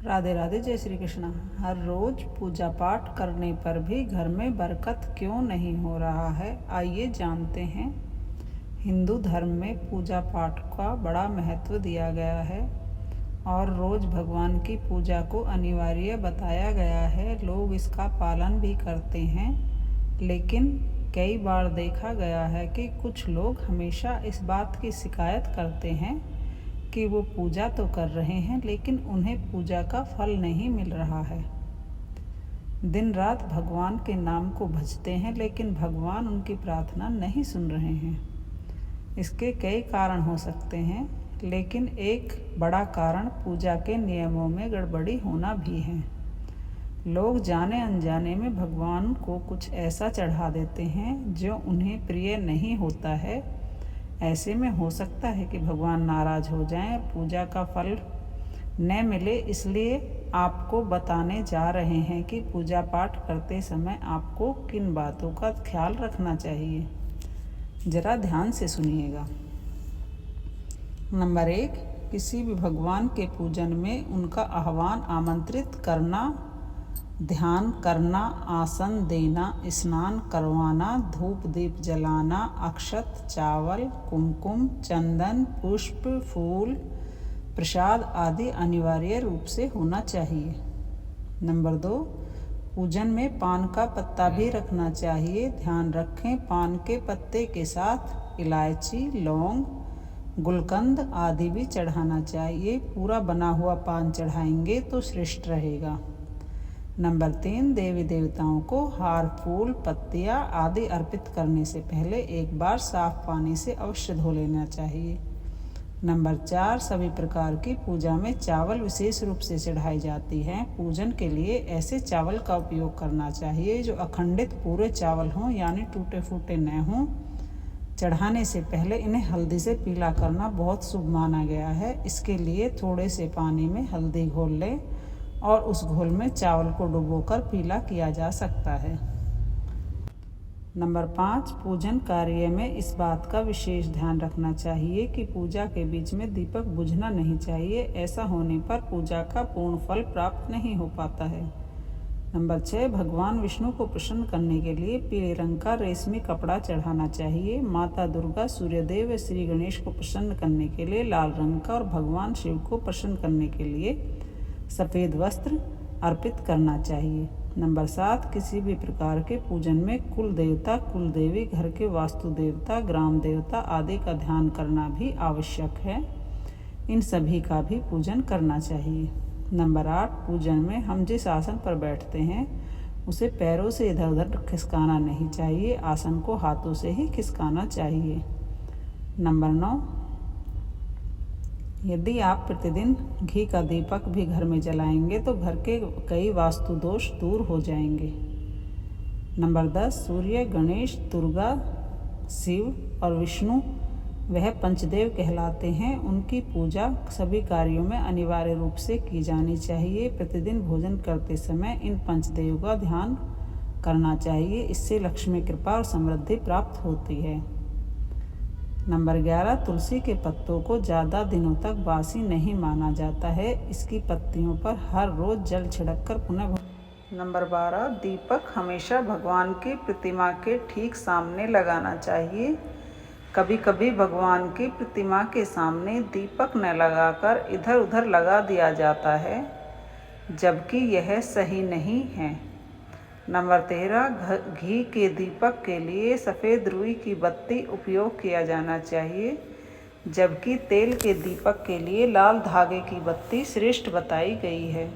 राधे राधे, जय श्री कृष्ण। हर रोज पूजा पाठ करने पर भी घर में बरकत क्यों नहीं हो रहा है, आइए जानते हैं। हिंदू धर्म में पूजा पाठ का बड़ा महत्व दिया गया है और रोज भगवान की पूजा को अनिवार्य बताया गया है। लोग इसका पालन भी करते हैं, लेकिन कई बार देखा गया है कि कुछ लोग हमेशा इस बात की शिकायत करते हैं कि वो पूजा तो कर रहे हैं, लेकिन उन्हें पूजा का फल नहीं मिल रहा है। दिन रात भगवान के नाम को भजते हैं, लेकिन भगवान उनकी प्रार्थना नहीं सुन रहे हैं। इसके कई कारण हो सकते हैं, लेकिन एक बड़ा कारण पूजा के नियमों में गड़बड़ी होना भी है। लोग जाने अनजाने में भगवान को कुछ ऐसा चढ़ा देते हैं जो उन्हें प्रिय नहीं होता है। ऐसे में हो सकता है कि भगवान नाराज हो जाएं और पूजा का फल न मिले। इसलिए आपको बताने जा रहे हैं कि पूजा पाठ करते समय आपको किन बातों का ख्याल रखना चाहिए। ज़रा ध्यान से सुनिएगा। नंबर 1, किसी भी भगवान के पूजन में उनका आह्वान आमंत्रित करना, ध्यान करना, आसन देना, स्नान करवाना, धूप दीप जलाना, अक्षत, चावल, कुमकुम, चंदन, पुष्प, फूल, प्रसाद आदि अनिवार्य रूप से होना चाहिए। नंबर 2, पूजन में पान का पत्ता भी रखना चाहिए। ध्यान रखें, पान के पत्ते के साथ इलायची, लौंग, गुलकंद आदि भी चढ़ाना चाहिए। पूरा बना हुआ पान चढ़ाएंगे तो श्रेष्ठ रहेगा। नंबर 3, देवी देवताओं को हार, फूल, पत्तियाँ आदि अर्पित करने से पहले एक बार साफ पानी से अवश्य धो लेना चाहिए। नंबर 4, सभी प्रकार की पूजा में चावल विशेष रूप से चढ़ाई जाती हैं। पूजन के लिए ऐसे चावल का उपयोग करना चाहिए जो अखंडित पूरे चावल हों, यानी टूटे फूटे न हों। चढ़ाने से पहले इन्हें हल्दी से पीला करना बहुत शुभ माना गया है। इसके लिए थोड़े से पानी में हल्दी घोल लें और उस घोल में चावल को डुबोकर पीला किया जा सकता है। नंबर 5, पूजन कार्य में इस बात का विशेष ध्यान रखना चाहिए कि पूजा के बीच में दीपक बुझना नहीं चाहिए। ऐसा होने पर पूजा का पूर्ण फल प्राप्त नहीं हो पाता है। नंबर 6, भगवान विष्णु को प्रसन्न करने के लिए पीले रंग का रेशमी कपड़ा चढ़ाना चाहिए। माता दुर्गा, सूर्यदेव व श्री गणेश को प्रसन्न करने के लिए लाल रंग का और भगवान शिव को प्रसन्न करने के लिए सफ़ेद वस्त्र अर्पित करना चाहिए। नंबर 7, किसी भी प्रकार के पूजन में कुल देवता, कुल देवी, घर के वास्तु देवता, ग्राम देवता आदि का ध्यान करना भी आवश्यक है। इन सभी का भी पूजन करना चाहिए। नंबर 8, पूजन में हम जिस आसन पर बैठते हैं उसे पैरों से इधर उधर खिसकाना नहीं चाहिए। आसन को हाथों से ही खिसकाना चाहिए। नंबर 9, यदि आप प्रतिदिन घी का दीपक भी घर में जलाएंगे तो घर के कई वास्तु दोष दूर हो जाएंगे। नंबर 10, सूर्य, गणेश, दुर्गा, शिव और विष्णु वह पंचदेव कहलाते हैं। उनकी पूजा सभी कार्यों में अनिवार्य रूप से की जानी चाहिए। प्रतिदिन भोजन करते समय इन पंचदेव का ध्यान करना चाहिए। इससे लक्ष्मी कृपा और समृद्धि प्राप्त होती है। नंबर 11, तुलसी के पत्तों को ज़्यादा दिनों तक बासी नहीं माना जाता है। इसकी पत्तियों पर हर रोज़ जल छिड़ककर पुनः। नंबर 12, दीपक हमेशा भगवान की प्रतिमा के ठीक सामने लगाना चाहिए। कभी कभी भगवान की प्रतिमा के सामने दीपक न लगाकर इधर उधर लगा दिया जाता है, जबकि यह सही नहीं है। नंबर 13, घी के दीपक के लिए सफ़ेद रुई की बत्ती उपयोग किया जाना चाहिए, जबकि तेल के दीपक के लिए लाल धागे की बत्ती श्रेष्ठ बताई गई है।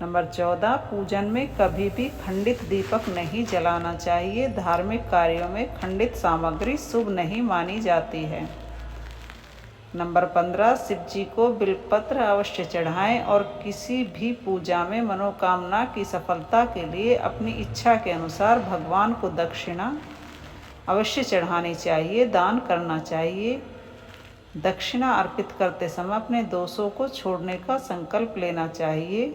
नंबर 14, पूजन में कभी भी खंडित दीपक नहीं जलाना चाहिए। धार्मिक कार्यों में खंडित सामग्री शुभ नहीं मानी जाती है। नंबर 15, शिव जी को बिल्वपत्र अवश्य चढ़ाएं और किसी भी पूजा में मनोकामना की सफलता के लिए अपनी इच्छा के अनुसार भगवान को दक्षिणा अवश्य चढ़ानी चाहिए, दान करना चाहिए। दक्षिणा अर्पित करते समय अपने दोषों को छोड़ने का संकल्प लेना चाहिए।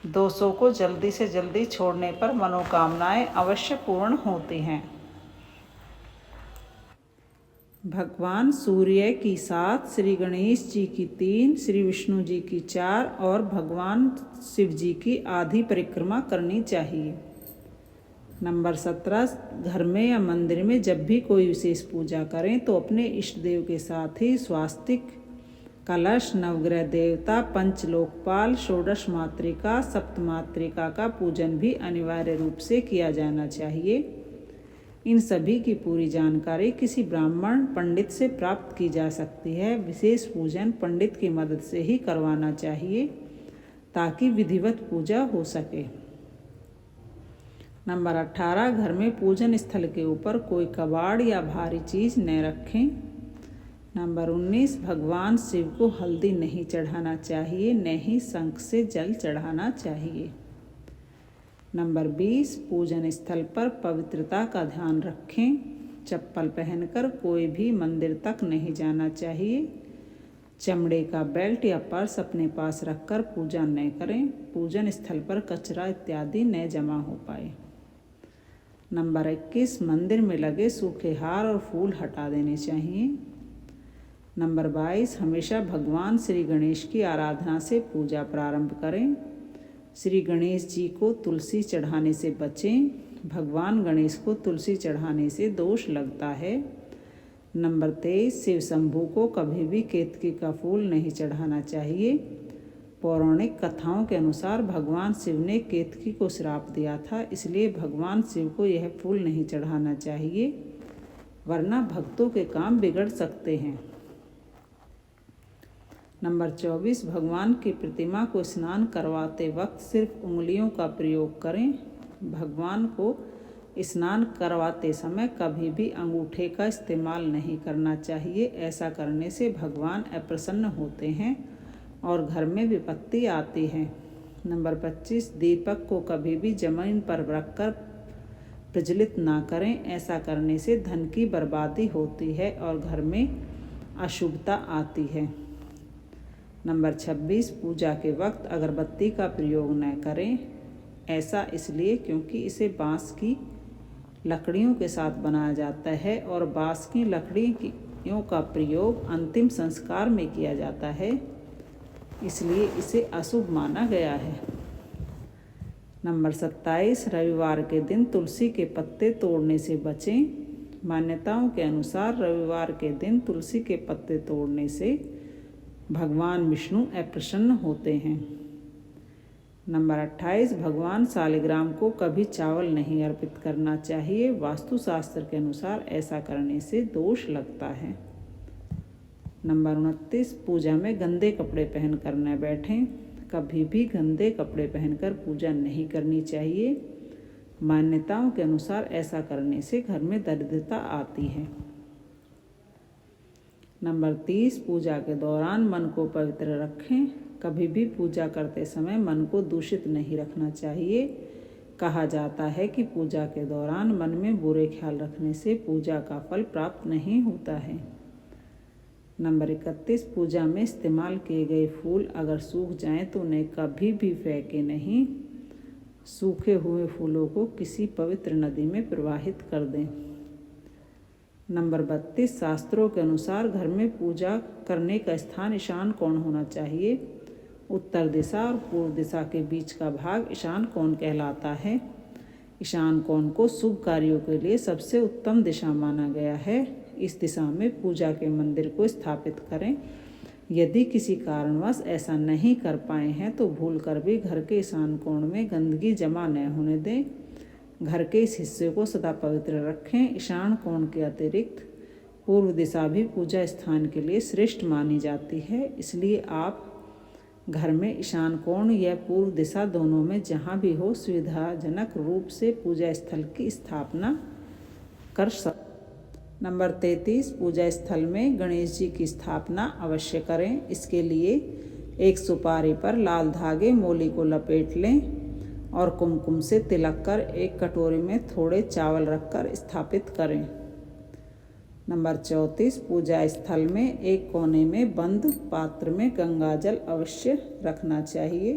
दोषों को जल्दी से जल्दी छोड़ने पर मनोकामनाएं अवश्य पूर्ण होती हैं। भगवान सूर्य की 7, श्री गणेश जी की 3, श्री विष्णु जी की 4 और भगवान शिव जी की आधी परिक्रमा करनी चाहिए। नंबर 17, घर में या मंदिर में जब भी कोई विशेष पूजा करें तो अपने इष्ट देव के साथ ही स्वास्तिक, कलश, नवग्रह देवता, पंचलोकपाल, षोडश मातृका, सप्तमातृका का पूजन भी अनिवार्य रूप से किया जाना चाहिए। इन सभी की पूरी जानकारी किसी ब्राह्मण पंडित से प्राप्त की जा सकती है। विशेष पूजन पंडित की मदद से ही करवाना चाहिए ताकि विधिवत पूजा हो सके। नंबर 18, घर में पूजन स्थल के ऊपर कोई कबाड़ या भारी चीज़ न रखें। नंबर 19, भगवान शिव को हल्दी नहीं चढ़ाना चाहिए, न ही शंख से जल चढ़ाना चाहिए। नंबर 20, पूजन स्थल पर पवित्रता का ध्यान रखें। चप्पल पहनकर कोई भी मंदिर तक नहीं जाना चाहिए। चमड़े का बेल्ट या पर्स अपने पास रखकर पूजा न करें। पूजन स्थल पर कचरा इत्यादि न जमा हो पाए। नंबर 21, मंदिर में लगे सूखे हार और फूल हटा देने चाहिए। नंबर 22, हमेशा भगवान श्री गणेश की आराधना से पूजा प्रारंभ करें। श्री गणेश जी को तुलसी चढ़ाने से बचें। भगवान गणेश को तुलसी चढ़ाने से दोष लगता है। नंबर 23, शिव शंभू को कभी भी केतकी का फूल नहीं चढ़ाना चाहिए। पौराणिक कथाओं के अनुसार भगवान शिव ने केतकी को श्राप दिया था, इसलिए भगवान शिव को यह फूल नहीं चढ़ाना चाहिए, वरना भक्तों के काम बिगड़ सकते हैं। नंबर 24, भगवान की प्रतिमा को स्नान करवाते वक्त सिर्फ उंगलियों का प्रयोग करें। भगवान को स्नान करवाते समय कभी भी अंगूठे का इस्तेमाल नहीं करना चाहिए। ऐसा करने से भगवान अप्रसन्न होते हैं और घर में विपत्ति आती है। नंबर 25, दीपक को कभी भी जमीन पर रखकर प्रज्वलित ना करें। ऐसा करने से धन की बर्बादी होती है और घर में अशुभता आती है। नंबर 26, पूजा के वक्त अगरबत्ती का प्रयोग न करें। ऐसा इसलिए क्योंकि इसे बांस की लकड़ियों के साथ बनाया जाता है और बांस की लकड़ियों का प्रयोग अंतिम संस्कार में किया जाता है, इसलिए इसे अशुभ माना गया है। नंबर 27, रविवार के दिन तुलसी के पत्ते तोड़ने से बचें। मान्यताओं के अनुसार रविवार के दिन तुलसी के पत्ते तोड़ने से भगवान विष्णु अप्रसन्न होते हैं। नंबर 28, भगवान शालिग्राम को कभी चावल नहीं अर्पित करना चाहिए। वास्तुशास्त्र के अनुसार ऐसा करने से दोष लगता है। नंबर 29, पूजा में गंदे कपड़े पहनकर न बैठें। कभी भी गंदे कपड़े पहनकर पूजा नहीं करनी चाहिए। मान्यताओं के अनुसार ऐसा करने से घर में दरिद्रता आती है। नंबर 30, पूजा के दौरान मन को पवित्र रखें। कभी भी पूजा करते समय मन को दूषित नहीं रखना चाहिए। कहा जाता है कि पूजा के दौरान मन में बुरे ख्याल रखने से पूजा का फल प्राप्त नहीं होता है। नंबर 31, पूजा में इस्तेमाल किए गए फूल अगर सूख जाएं तो उन्हें कभी भी फेंके नहीं। सूखे हुए फूलों को किसी पवित्र नदी में प्रवाहित कर दें। नंबर 32, शास्त्रों के अनुसार घर में पूजा करने का स्थान ईशान कोण होना चाहिए। उत्तर दिशा और पूर्व दिशा के बीच का भाग ईशान कोण कहलाता है। ईशान कोण को शुभ कार्यों के लिए सबसे उत्तम दिशा माना गया है। इस दिशा में पूजा के मंदिर को स्थापित करें। यदि किसी कारणवश ऐसा नहीं कर पाए हैं तो भूलकर भी घर के ईशान कोण में गंदगी जमा न होने दें। घर के इस हिस्से को सदा पवित्र रखें। ईशान कोण के अतिरिक्त पूर्व दिशा भी पूजा स्थान के लिए श्रेष्ठ मानी जाती है, इसलिए आप घर में ईशान कोण या पूर्व दिशा दोनों में जहाँ भी हो सुविधाजनक रूप से पूजा स्थल की स्थापना कर सकते। नंबर 33, पूजा स्थल में गणेश जी की स्थापना अवश्य करें। इसके लिए एक सुपारी पर लाल धागे मोली को लपेट लें और कुमकुम से तिलक कर एक कटोरी में थोड़े चावल रखकर स्थापित करें। नंबर 34, पूजा स्थल में एक कोने में बंद पात्र में गंगा जल अवश्य रखना चाहिए।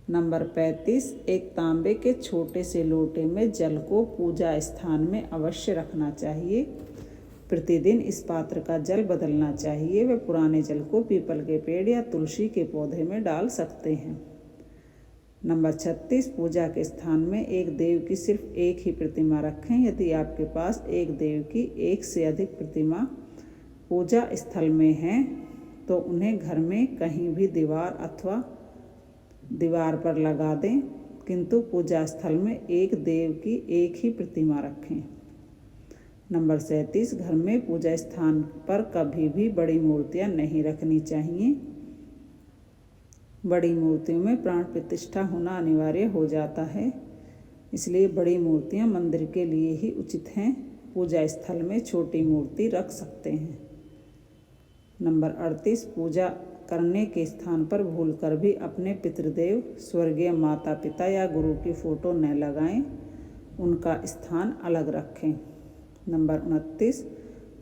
नंबर 35, एक तांबे के छोटे से लोटे में जल को पूजा स्थान में अवश्य रखना चाहिए। प्रतिदिन इस पात्र का जल बदलना चाहिए। वे पुराने जल को पीपल के पेड़ या तुलसी के पौधे में डाल सकते हैं। नंबर 36, पूजा के स्थान में एक देव की सिर्फ एक ही प्रतिमा रखें। यदि आपके पास एक देव की एक से अधिक प्रतिमा पूजा स्थल में हैं तो उन्हें घर में कहीं भी दीवार पर लगा दें, किंतु पूजा स्थल में एक देव की एक ही प्रतिमा रखें। नंबर 37, घर में पूजा स्थान पर कभी भी बड़ी मूर्तियां नहीं रखनी चाहिए। बड़ी मूर्तियों में प्राण प्रतिष्ठा होना अनिवार्य हो जाता है, इसलिए बड़ी मूर्तियां मंदिर के लिए ही उचित हैं। पूजा स्थल में छोटी मूर्ति रख सकते हैं। नंबर 38, पूजा करने के स्थान पर भूलकर भी अपने पितृदेव, स्वर्गीय माता पिता या गुरु की फ़ोटो न लगाएं, उनका स्थान अलग रखें। नंबर 29,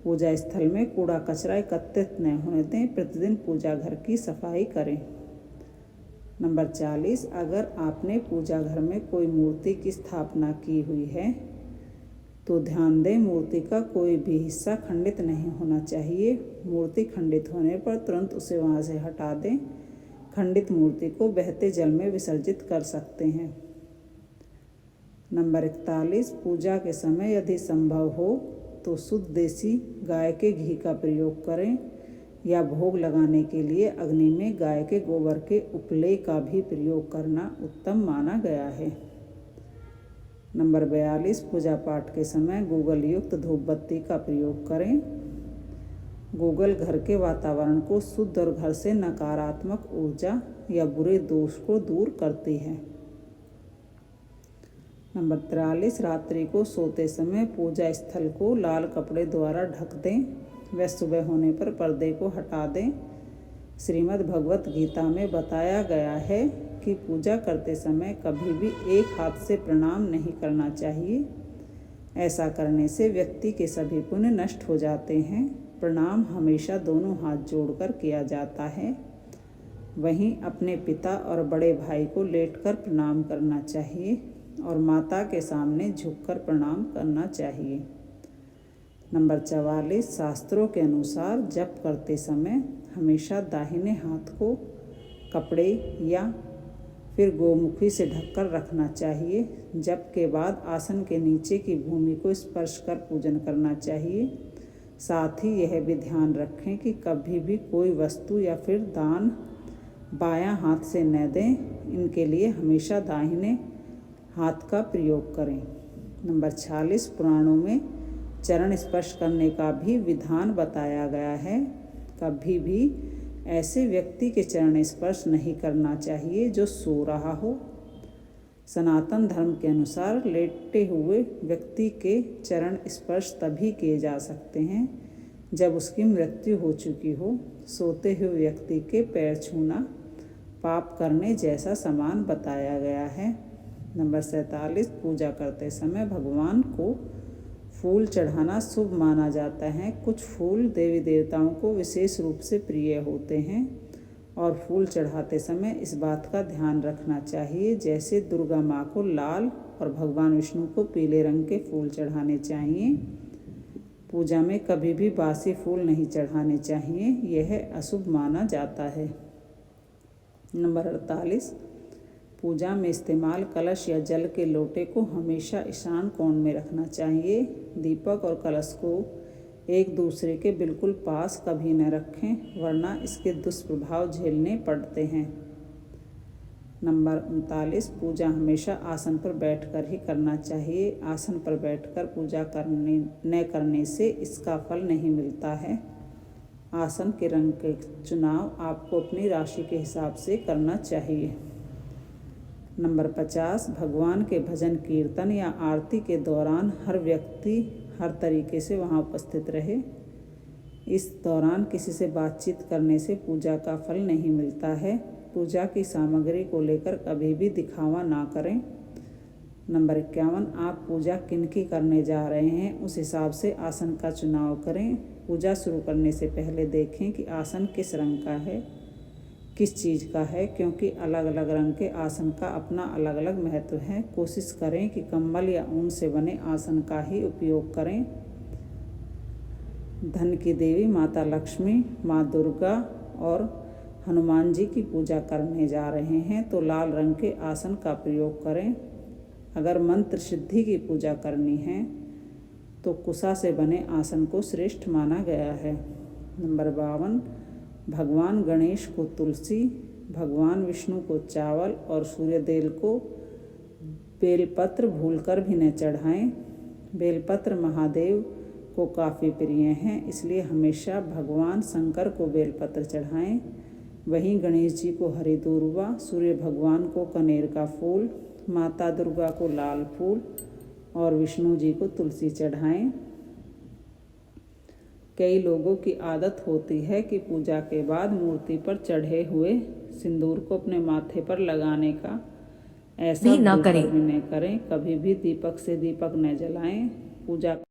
पूजा स्थल में कूड़ा कचरा एकत्रित न होने दें। प्रतिदिन पूजा घर की सफाई करें। नंबर 40, अगर आपने पूजा घर में कोई मूर्ति की स्थापना की हुई है तो ध्यान दें, मूर्ति का कोई भी हिस्सा खंडित नहीं होना चाहिए। मूर्ति खंडित होने पर तुरंत उसे वहां से हटा दें। खंडित मूर्ति को बहते जल में विसर्जित कर सकते हैं। नंबर 41, पूजा के समय यदि संभव हो तो शुद्ध देसी गाय के घी का प्रयोग करें या भोग लगाने के लिए अग्नि में गाय के गोबर के उपले का भी प्रयोग करना उत्तम माना गया है। नंबर 42, पूजा पाठ के समय गूगल युक्त धूप बत्ती का प्रयोग करें। गूगल घर के वातावरण को शुद्ध और घर से नकारात्मक ऊर्जा या बुरे दोष को दूर करती है। नंबर 43, रात्रि को सोते समय पूजा स्थल को लाल कपड़े द्वारा ढक दें। वह सुबह होने पर पर्दे को हटा दें। श्रीमद् भगवत गीता में बताया गया है कि पूजा करते समय कभी भी एक हाथ से प्रणाम नहीं करना चाहिए। ऐसा करने से व्यक्ति के सभी पुण्य नष्ट हो जाते हैं। प्रणाम हमेशा दोनों हाथ जोड़कर किया जाता है। वहीं अपने पिता और बड़े भाई को लेटकर प्रणाम करना चाहिए और माता के सामने झुककर प्रणाम करना चाहिए। नंबर 44, शास्त्रों के अनुसार जप करते समय हमेशा दाहिने हाथ को कपड़े या फिर गोमुखी से ढककर रखना चाहिए। जप के बाद आसन के नीचे की भूमि को स्पर्श कर पूजन करना चाहिए। साथ ही यह भी ध्यान रखें कि कभी भी कोई वस्तु या फिर दान बायां हाथ से न दें। इनके लिए हमेशा दाहिने हाथ का प्रयोग करें। नंबर 46, पुराणों में चरण स्पर्श करने का भी विधान बताया गया है। कभी भी ऐसे व्यक्ति के चरण स्पर्श नहीं करना चाहिए जो सो रहा हो। सनातन धर्म के अनुसार लेटे हुए व्यक्ति के चरण स्पर्श तभी किए जा सकते हैं जब उसकी मृत्यु हो चुकी हो। सोते हुए व्यक्ति के पैर छूना पाप करने जैसा समान बताया गया है। नंबर 47, पूजा करते समय भगवान को फूल चढ़ाना शुभ माना जाता है। कुछ फूल देवी देवताओं को विशेष रूप से प्रिय होते हैं और फूल चढ़ाते समय इस बात का ध्यान रखना चाहिए, जैसे दुर्गा माँ को लाल और भगवान विष्णु को पीले रंग के फूल चढ़ाने चाहिए। पूजा में कभी भी बासी फूल नहीं चढ़ाने चाहिए, यह अशुभ माना जाता है। नंबर 48, पूजा में इस्तेमाल कलश या जल के लोटे को हमेशा ईशान कोण में रखना चाहिए। दीपक और कलश को एक दूसरे के बिल्कुल पास कभी न रखें, वरना इसके दुष्प्रभाव झेलने पड़ते हैं। नंबर 39, पूजा हमेशा आसन पर बैठकर ही करना चाहिए। आसन पर बैठकर पूजा न करने से इसका फल नहीं मिलता है। आसन के रंग के चुनाव आपको अपनी राशि के हिसाब से करना चाहिए। नंबर 50, भगवान के भजन कीर्तन या आरती के दौरान हर व्यक्ति हर तरीके से वहाँ उपस्थित रहे। इस दौरान किसी से बातचीत करने से पूजा का फल नहीं मिलता है। पूजा की सामग्री को लेकर कभी भी दिखावा ना करें। नंबर 51, आप पूजा किनकी करने जा रहे हैं उस हिसाब से आसन का चुनाव करें। पूजा शुरू करने से पहले देखें कि आसन किस रंग का है, किस चीज़ का है, क्योंकि अलग अलग रंग के आसन का अपना अलग अलग महत्व है। कोशिश करें कि कंबल या ऊन से बने आसन का ही उपयोग करें। धन की देवी माता लक्ष्मी, माँ दुर्गा और हनुमान जी की पूजा करने जा रहे हैं तो लाल रंग के आसन का प्रयोग करें। अगर मंत्र सिद्धि की पूजा करनी है तो कुशा से बने आसन को श्रेष्ठ माना गया है। नंबर 52, भगवान गणेश को तुलसी, भगवान विष्णु को चावल और सूर्यदेव को बेलपत्र भूलकर भी न चढ़ाएं। बेलपत्र महादेव को काफ़ी प्रिय हैं, इसलिए हमेशा भगवान शंकर को बेलपत्र चढ़ाएं। वहीं गणेश जी को हरी दूर्वा, सूर्य भगवान को कनेर का फूल, माता दुर्गा को लाल फूल और विष्णु जी को तुलसी चढ़ाएं। कई लोगों की आदत होती है कि पूजा के बाद मूर्ति पर चढ़े हुए सिंदूर को अपने माथे पर लगाने का। ऐसा भी न करें। न करें। कभी भी दीपक से दीपक न जलाएं। पूजा